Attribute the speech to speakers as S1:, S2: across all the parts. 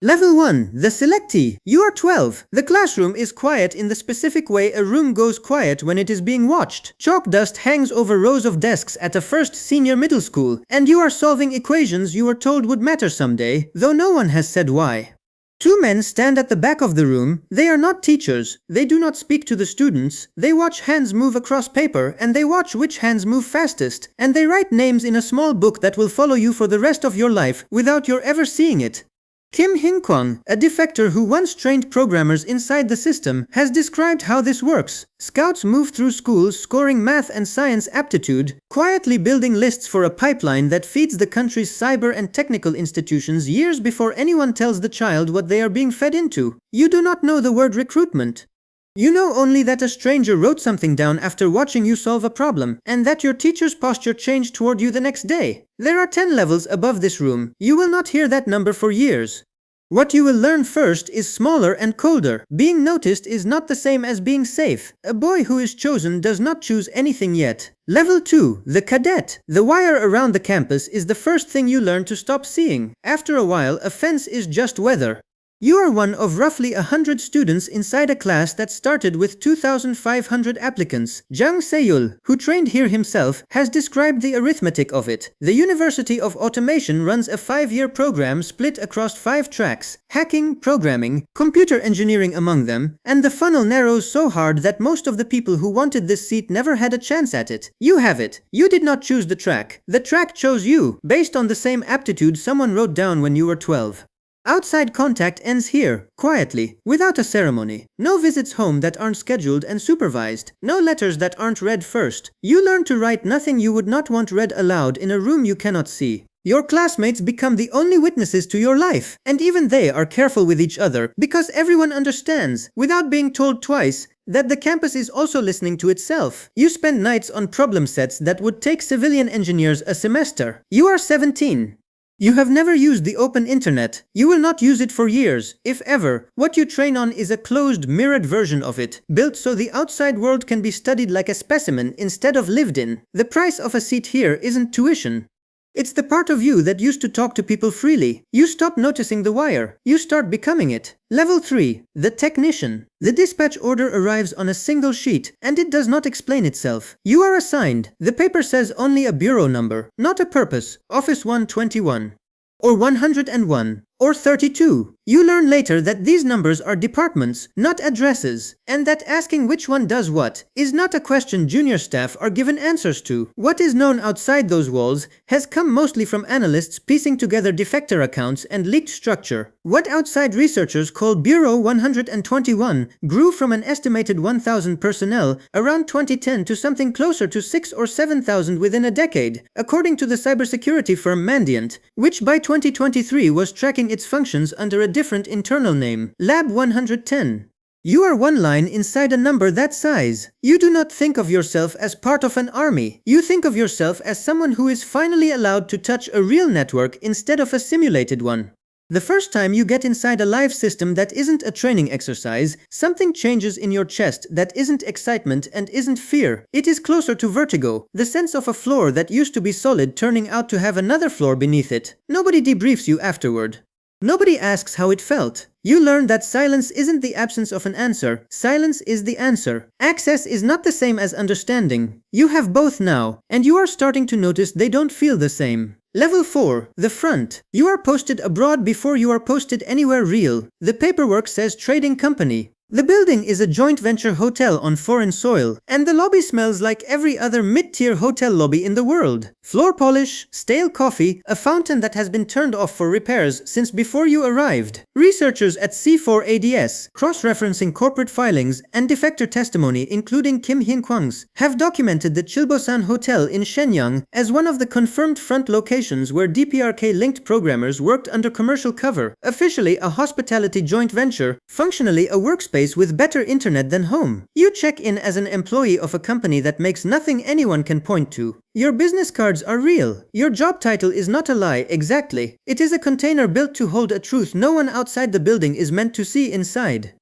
S1: Level 1. The selectee. You are 12. The classroom is quiet in the specific way a room goes quiet when it is being watched. Chalk dust hangs over rows of desks at a first senior middle school, and you are solving equations you were told would matter someday, though no one has said why. Two men stand at the back of the room. They are not teachers. They do not speak to the students. They watch hands move across paper, and they watch which hands move fastest, and they write names in a small book that will follow you for the rest of your life without your ever seeing it. Kim Hyun-kwang, a defector who once trained programmers inside the system, has described how this works. Scouts move through schools scoring math and science aptitude, quietly building lists for a pipeline that feeds the country's cyber and technical institutions years before anyone tells the child what they are being fed into. You do not know the word recruitment. You know only that a stranger wrote something down after watching you solve a problem, and that your teacher's posture changed toward you the next day. There are 10 levels above this room. You will not hear that number for years. What you will learn first is smaller and colder. Being noticed is not the same as being safe. A boy who is chosen does not choose anything yet. Level 2. The cadet. The wire around the campus is the first thing you learn to stop seeing. After a while, a fence is just weather. You are one of roughly 100 students inside a class that started with 2,500 applicants. Jang Se-yul, who trained here himself, has described the arithmetic of it. The University of Automation runs a 5-year program split across 5 tracks: hacking, programming, computer engineering among them, and the funnel narrows so hard that most of the people who wanted this seat never had a chance at it. You have it. You did not choose the track. The track chose you, based on the same aptitude someone wrote down when you were 12. Outside contact ends here, quietly, without a ceremony. No visits home that aren't scheduled and supervised. No letters that aren't read first. You learn to write nothing you would not want read aloud in a room you cannot see. Your classmates become the only witnesses to your life, and even they are careful with each other, because everyone understands, without being told twice, that the campus is also listening to itself. You spend nights on problem sets that would take civilian engineers a semester. You are 17. You have never used the open internet. You will not use it for years, if ever. What you train on is a closed, mirrored version of it, built so the outside world can be studied like a specimen instead of lived in. The price of a seat here isn't tuition. It's the part of you that used to talk to people freely. You stop noticing the wire. You start becoming it. Level 3. The technician. The dispatch order arrives on a single sheet, and it does not explain itself. You are assigned. The paper says only a bureau number, not a purpose. Office 121. Or 101. Or 32. You learn later that these numbers are departments, not addresses, and that asking which one does what is not a question junior staff are given answers to. What is known outside those walls has come mostly from analysts piecing together defector accounts and leaked structure. What outside researchers call Bureau 121 grew from an estimated 1,000 personnel around 2010 to something closer to 6,000 or 7,000 within a decade, according to the cybersecurity firm Mandiant, which by 2023 was tracking its functions under a different internal name, Lab 110. You are one line inside a number that size. You do not think of yourself as part of an army. You think of yourself as someone who is finally allowed to touch a real network instead of a simulated one. The first time you get inside a live system that isn't a training exercise, something changes in your chest that isn't excitement and isn't fear. It is closer to vertigo, the sense of a floor that used to be solid turning out to have another floor beneath it. Nobody debriefs you afterward. Nobody asks how it felt. You learn that silence isn't the absence of an answer, silence is the answer. Access is not the same as understanding. You have both now, and you are starting to notice they don't feel the same. Level 4. The front. You are posted abroad before you are posted anywhere real. The paperwork says trading company. The building is a joint venture hotel on foreign soil, and the lobby smells like every other mid-tier hotel lobby in the world. Floor polish, stale coffee, a fountain that has been turned off for repairs since before you arrived. Researchers at C4ADS, cross-referencing corporate filings and defector testimony including Kim Hyun-kwang's, have documented the Chilbosan Hotel in Shenyang as one of the confirmed front locations where DPRK-linked programmers worked under commercial cover. Officially a hospitality joint venture, functionally a workspace with better internet than home. You check in as an employee of a company that makes nothing anyone can point to. Your business cards are real. Your job title is not a lie, exactly. It is a container built to hold a truth no one outside the building is meant to see inside.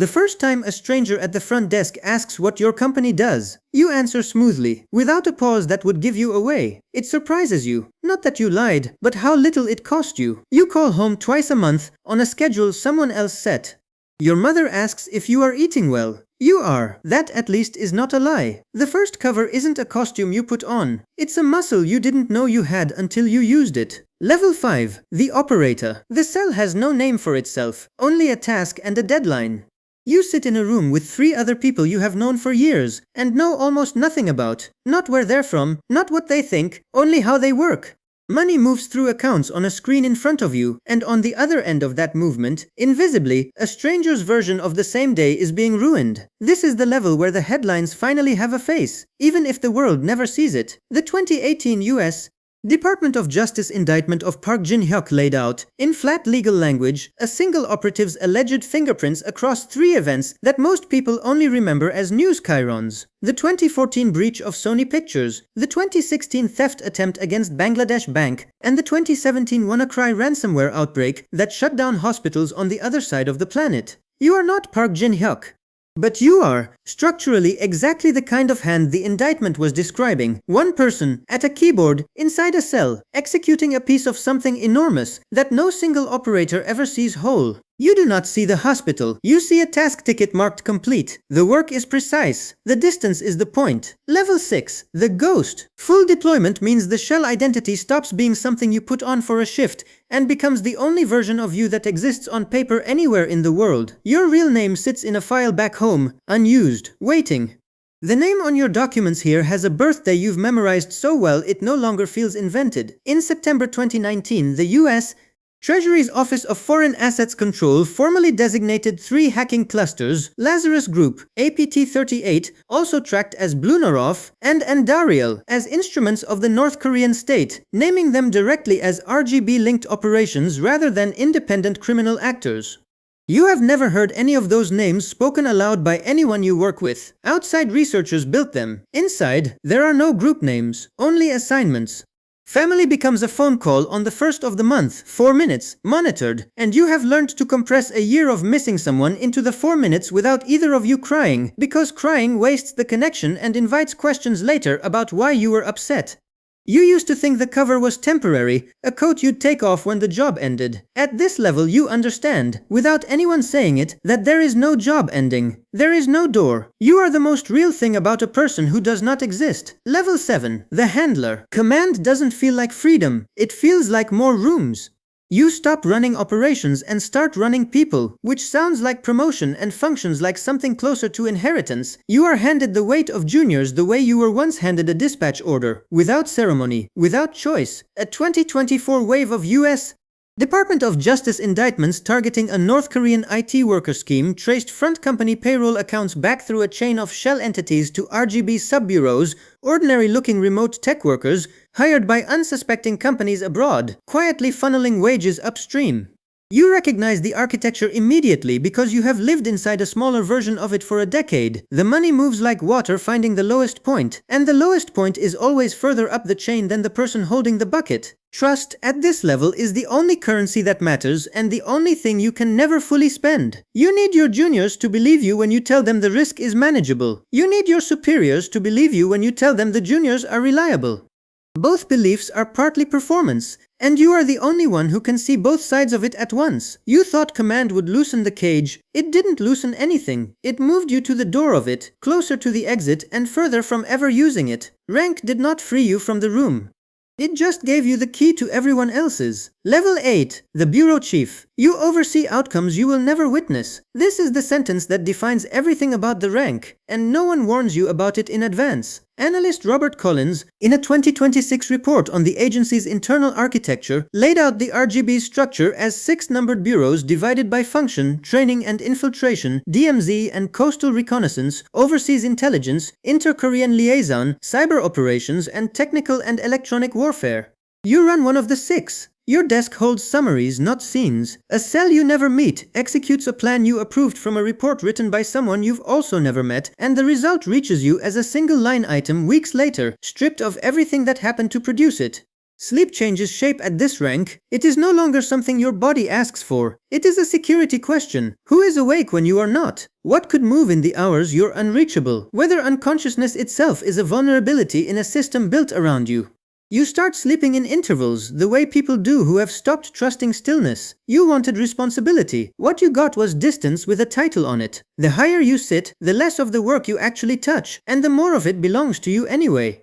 S1: The first time a stranger at the front desk asks what your company does, you answer smoothly, without a pause that would give you away. It surprises you, not that you lied, but how little it cost you. You call home twice a month, on a schedule someone else set. Your mother asks if you are eating well. You are. That at least is not a lie. The first cover isn't a costume you put on. It's a muscle you didn't know you had until you used it. Level 5. The operator. The cell has no name for itself, only a task and a deadline. You sit in a room with 3 other people you have known for years, and know almost nothing about. Not where they're from, not what they think, only how they work. Money moves through accounts on a screen in front of you, and on the other end of that movement, invisibly, a stranger's version of the same day is being ruined. This is the level where the headlines finally have a face, even if the world never sees it. The 2018 U.S. Department of Justice indictment of Park Jin-hyuk laid out, in flat legal language, a single operative's alleged fingerprints across 3 events that most people only remember as news chyrons. The 2014 breach of Sony Pictures, the 2016 theft attempt against Bangladesh Bank, and the 2017 WannaCry ransomware outbreak that shut down hospitals on the other side of the planet. You are not Park Jin-hyuk. But you are, structurally, exactly the kind of hand the indictment was describing. One person, at a keyboard, inside a cell, executing a piece of something enormous that no single operator ever sees whole. You do not see the hospital. You see a task ticket marked complete. The work is precise. The distance is the point. Level 6. The ghost. Full deployment means the shell identity stops being something you put on for a shift and becomes the only version of you that exists on paper anywhere in the world. Your real name sits in a file back home, unused, waiting. The name on your documents here has a birthday you've memorized so well it no longer feels invented. In September 2019, the U.S. Treasury's Office of Foreign Assets Control formally designated 3 hacking clusters, Lazarus Group, APT-38, also tracked as Blunarov, and Andariel, as instruments of the North Korean state, naming them directly as RGB-linked operations rather than independent criminal actors. You have never heard any of those names spoken aloud by anyone you work with. Outside researchers built them. Inside, there are no group names, only assignments. Family becomes a phone call on the 1st of the month, 4 minutes, monitored, and you have learned to compress a year of missing someone into the 4 minutes without either of you crying, because crying wastes the connection and invites questions later about why you were upset. You used to think the cover was temporary, a coat you'd take off when the job ended. At this level you understand, without anyone saying it, that there is no job ending. There is no door. You are the most real thing about a person who does not exist. Level 7. The handler. Command doesn't feel like freedom. It feels like more rooms. You stop running operations and start running people, which sounds like promotion and functions like something closer to inheritance. You are handed the weight of juniors the way you were once handed a dispatch order, without ceremony, without choice. A 2024 wave of U.S. Department of Justice indictments targeting a North Korean IT worker scheme traced front company payroll accounts back through a chain of shell entities to RGB sub-bureaus, ordinary-looking remote tech workers, hired by unsuspecting companies abroad, quietly funneling wages upstream. You recognize the architecture immediately because you have lived inside a smaller version of it for a decade. The money moves like water finding the lowest point, and the lowest point is always further up the chain than the person holding the bucket. Trust, at this level, is the only currency that matters and the only thing you can never fully spend. You need your juniors to believe you when you tell them the risk is manageable. You need your superiors to believe you when you tell them the juniors are reliable. Both beliefs are partly performance, and you are the only one who can see both sides of it at once. You thought command would loosen the cage. It didn't loosen anything. It moved you to the door of it, closer to the exit and further from ever using it. Rank did not free you from the room. It just gave you the key to everyone else's. Level 8. The Bureau Chief. You oversee outcomes you will never witness. This is the sentence that defines everything about the rank, and no one warns you about it in advance. Analyst Robert Collins, in a 2026 report on the agency's internal architecture, laid out the RGB structure as 6 numbered bureaus divided by function, training and infiltration, DMZ and coastal reconnaissance, overseas intelligence, inter-Korean liaison, cyber operations, and technical and electronic warfare. You run one of the 6. Your desk holds summaries, not scenes. A cell you never meet executes a plan you approved from a report written by someone you've also never met, and the result reaches you as a single line item weeks later, stripped of everything that happened to produce it. Sleep changes shape at this rank. It is no longer something your body asks for. It is a security question. Who is awake when you are not? What could move in the hours you're unreachable? Whether unconsciousness itself is a vulnerability in a system built around you. You start sleeping in intervals, the way people do who have stopped trusting stillness. You wanted responsibility. What you got was distance with a title on it. The higher you sit, the less of the work you actually touch, and the more of it belongs to you anyway.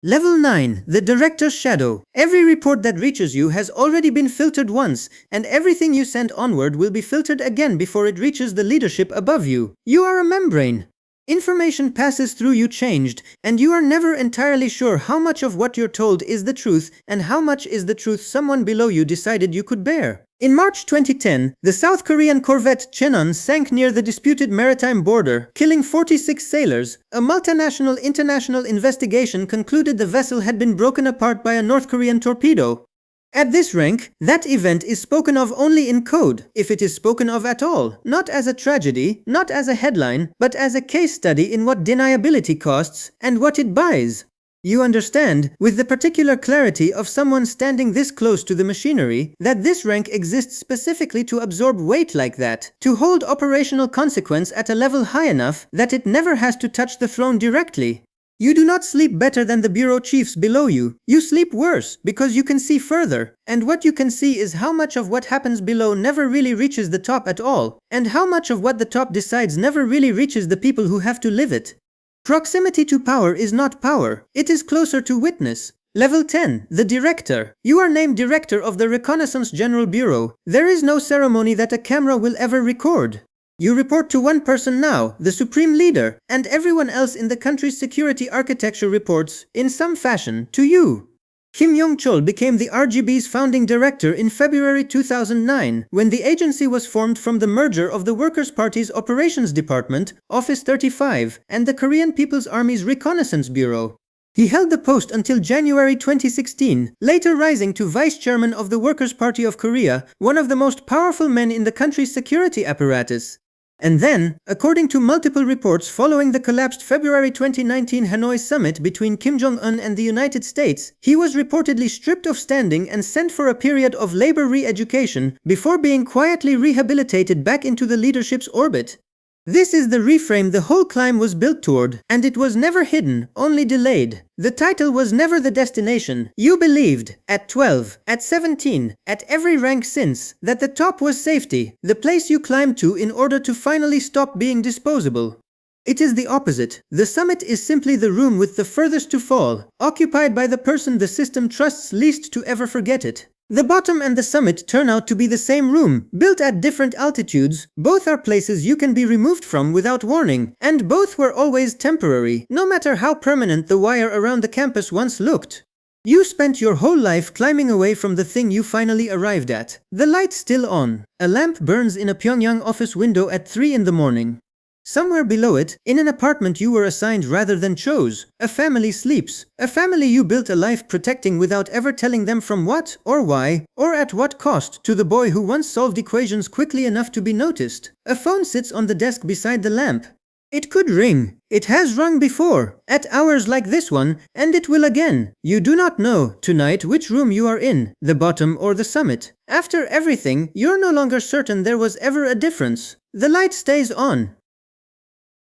S1: Level 9. The Director's Shadow. Every report that reaches you has already been filtered once, and everything you send onward will be filtered again before it reaches the leadership above you. You are a membrane. Information passes through you changed, and you are never entirely sure how much of what you're told is the truth and how much is the truth someone below you decided you could bear. In March 2010, the South Korean corvette Cheonan sank near the disputed maritime border, killing 46 sailors. A multinational international investigation concluded the vessel had been broken apart by a North Korean torpedo. At this rank, that event is spoken of only in code, if it is spoken of at all, not as a tragedy, not as a headline, but as a case study in what deniability costs and what it buys. You understand, with the particular clarity of someone standing this close to the machinery, that this rank exists specifically to absorb weight like that, to hold operational consequence at a level high enough that it never has to touch the throne directly. You do not sleep better than the bureau chiefs below you. You sleep worse, because you can see further. And what you can see is how much of what happens below never really reaches the top at all, and how much of what the top decides never really reaches the people who have to live it. Proximity to power is not power. It is closer to witness. Level 10. The Director. You are named Director of the Reconnaissance General Bureau. There is no ceremony that a camera will ever record. You report to one person now, the Supreme Leader, and everyone else in the country's security architecture reports, in some fashion, to you. Kim Yong-chol became the RGB's founding director in February 2009, when the agency was formed from the merger of the Workers' Party's Operations Department, Office 35, and the Korean People's Army's Reconnaissance Bureau. He held the post until January 2016, later rising to vice chairman of the Workers' Party of Korea, one of the most powerful men in the country's security apparatus. And then, according to multiple reports following the collapsed February 2019 Hanoi summit between Kim Jong-un and the United States, he was reportedly stripped of standing and sent for a period of labor re-education before being quietly rehabilitated back into the leadership's orbit. This is the reframe the whole climb was built toward, and it was never hidden, only delayed. The title was never the destination. You believed, at 12, at 17, at every rank since, that the top was safety, the place you climbed to in order to finally stop being disposable. It is the opposite. The summit is simply the room with the furthest to fall, occupied by the person the system trusts least to ever forget it. The bottom and the summit turn out to be the same room, built at different altitudes. Both are places you can be removed from without warning, and both were always temporary, no matter how permanent the wire around the campus once looked. You spent your whole life climbing away from the thing you finally arrived at. The light's still on. A lamp burns in a Pyongyang office window at 3 in the morning. Somewhere below it, in an apartment you were assigned rather than chose, a family sleeps. A family you built a life protecting without ever telling them from what, or why, or at what cost, to the boy who once solved equations quickly enough to be noticed. A phone sits on the desk beside the lamp. It could ring. It has rung before, at hours like this one, and it will again. You do not know, tonight, which room you are in, the bottom or the summit. After everything, you're no longer certain there was ever a difference. The light stays on.